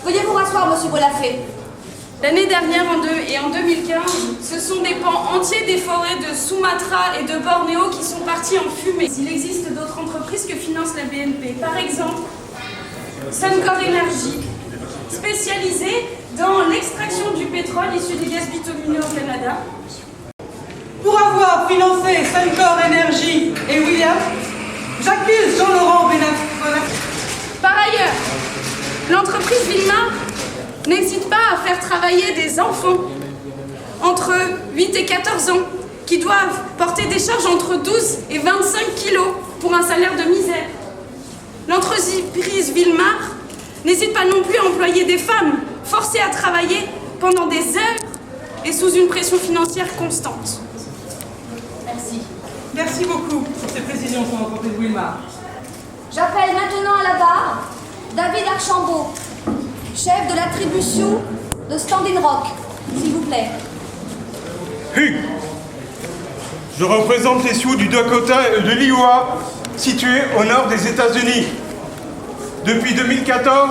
Veuillez vous rasseoir, monsieur Bonafé. L'année dernière et en 2015, ce sont des pans entiers des forêts de Sumatra et de Bornéo qui sont partis en fumée. Il existe d'autres entreprises que finance la BNP. Par exemple, Suncor Energy, spécialisée dans l'extraction du pétrole issu des gaz bitumineux au Canada. Pour avoir financé Suncor Energy et Williams, j'accuse Jean-Laurent Bonafé. Par ailleurs, l'entreprise Villemar n'hésite pas à faire travailler des enfants entre 8 et 14 ans qui doivent porter des charges entre 12 et 25 kilos pour un salaire de misère. L'entreprise Villemar n'hésite pas non plus à employer des femmes forcées à travailler pendant des heures et sous une pression financière constante. Merci. Merci beaucoup pour ces précisions sur l'entreprise Wilmar. J'appelle maintenant à la barre David Archambault, chef de l'attribution de Standing Rock, s'il vous plaît. Je représente les Sioux du Dakota et de l'Iowa, situés au nord des États-Unis. Depuis 2014,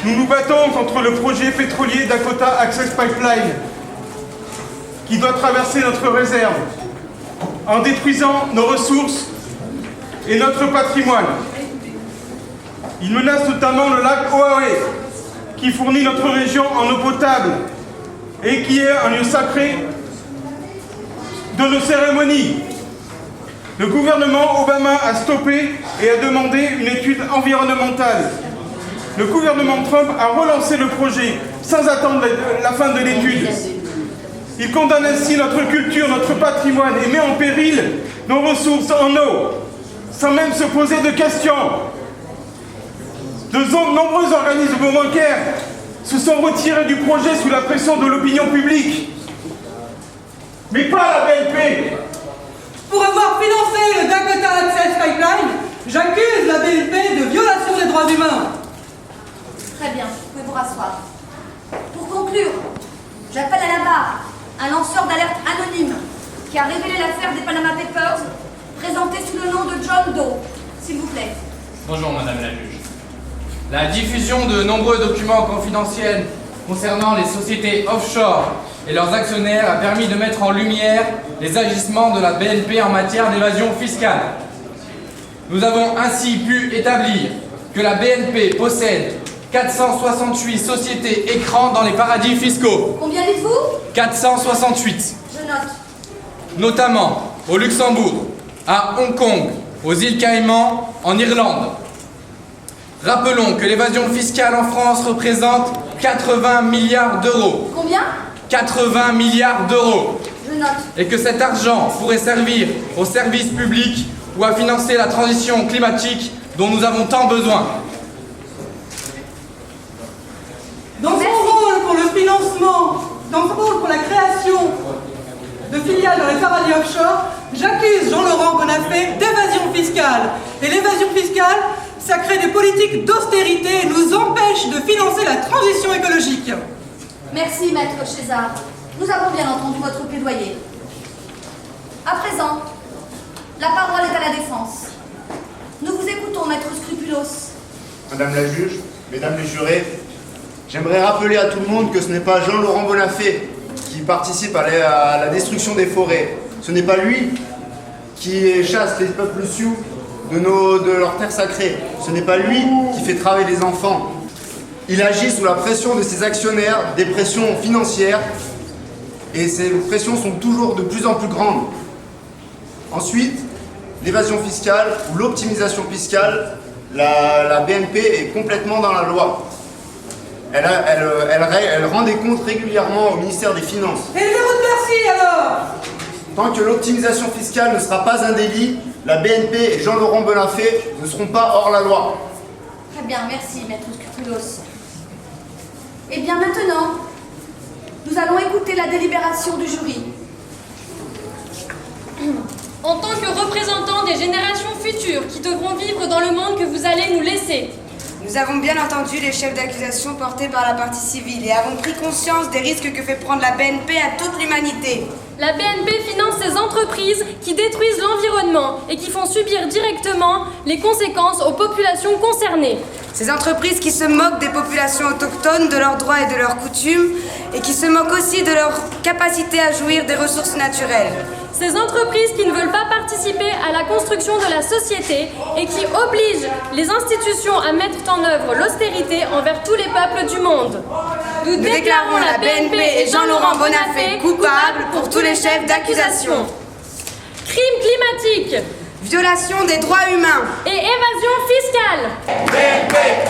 nous nous battons contre le projet pétrolier Dakota Access Pipeline, qui doit traverser notre réserve, en détruisant nos ressources et notre patrimoine. Il menace notamment le lac Oahe, qui fournit notre région en eau potable et qui est un lieu sacré de nos cérémonies. Le gouvernement Obama a stoppé et a demandé une étude environnementale. Le gouvernement Trump a relancé le projet sans attendre la fin de l'étude. Il condamne ainsi notre culture, notre patrimoine et met en péril nos ressources en eau, sans même se poser de questions. De nombreux organismes bancaires se sont retirés du projet sous la pression de l'opinion publique. Mais pas la BNP. Pour avoir financé le Dakota Access Pipeline, j'accuse la BNP de violation des droits humains. Très bien, vous pouvez vous rasseoir. Pour conclure, j'appelle à la barre un lanceur d'alerte anonyme qui a révélé l'affaire des Panama Papers, présenté sous le nom de John Doe, s'il vous plaît. Bonjour Madame la juge. La diffusion de nombreux documents confidentiels concernant les sociétés offshore et leurs actionnaires a permis de mettre en lumière les agissements de la BNP en matière d'évasion fiscale. Nous avons ainsi pu établir que la BNP possède 468 sociétés écrans dans les paradis fiscaux. Combien dites-vous? 468. Je note. Notamment au Luxembourg, à Hong Kong, aux îles Caïmans, en Irlande. Rappelons que l'évasion fiscale en France représente 80 milliards d'euros. Combien? 80 milliards d'euros. Je note. Et que cet argent pourrait servir aux services publics ou à financer la transition climatique dont nous avons tant besoin. Dans son rôle pour le financement, dans son rôle pour la création de filiales dans les paradis offshore, j'accuse Jean-Laurent Bonafé d'évasion fiscale. Et l'évasion fiscale, ça crée des politiques d'austérité et nous empêche de financer la transition écologique. Merci, maître César. Nous avons bien entendu votre plaidoyer. À présent, la parole est à la défense. Nous vous écoutons, maître Scrupulos. Madame la juge, mesdames les jurés, j'aimerais rappeler à tout le monde que ce n'est pas Jean-Laurent Bonafé qui participe à la destruction des forêts. Ce n'est pas lui qui chasse les peuples sioux de leurs terres sacrées. Ce n'est pas lui qui fait travailler les enfants. Il agit sous la pression de ses actionnaires, des pressions financières, et ces pressions sont toujours de plus en plus grandes. Ensuite, l'évasion fiscale ou l'optimisation fiscale, la BNP est complètement dans la loi. Elle rend des comptes régulièrement au ministère des Finances. Et le verrou de Bercy alors? Tant que l'optimisation fiscale ne sera pas un délit, la BNP et Jean-Laurent Bonafé ne seront pas hors la loi. Très bien, merci, maître Scrupulos. Eh bien, maintenant, nous allons écouter la délibération du jury. En tant que représentants des générations futures qui devront vivre dans le monde que vous allez nous laisser, nous avons bien entendu les chefs d'accusation portés par la partie civile et avons pris conscience des risques que fait prendre la BNP à toute l'humanité. la BNP finance ces entreprises qui détruisent l'environnement et qui font subir directement les conséquences aux populations concernées. Ces entreprises qui se moquent des populations autochtones, de leurs droits et de leurs coutumes, et qui se moquent aussi de leur capacité à jouir des ressources naturelles. Ces entreprises qui ne veulent pas participer à la construction de la société et qui obligent les institutions à mettre en œuvre l'austérité envers tous les peuples du monde. Nous déclarons la BNP et Jean-Laurent Bonnafé coupables pour tous les chefs d'accusation. Crimes climatiques, Violation des droits humains et évasion fiscale. BNP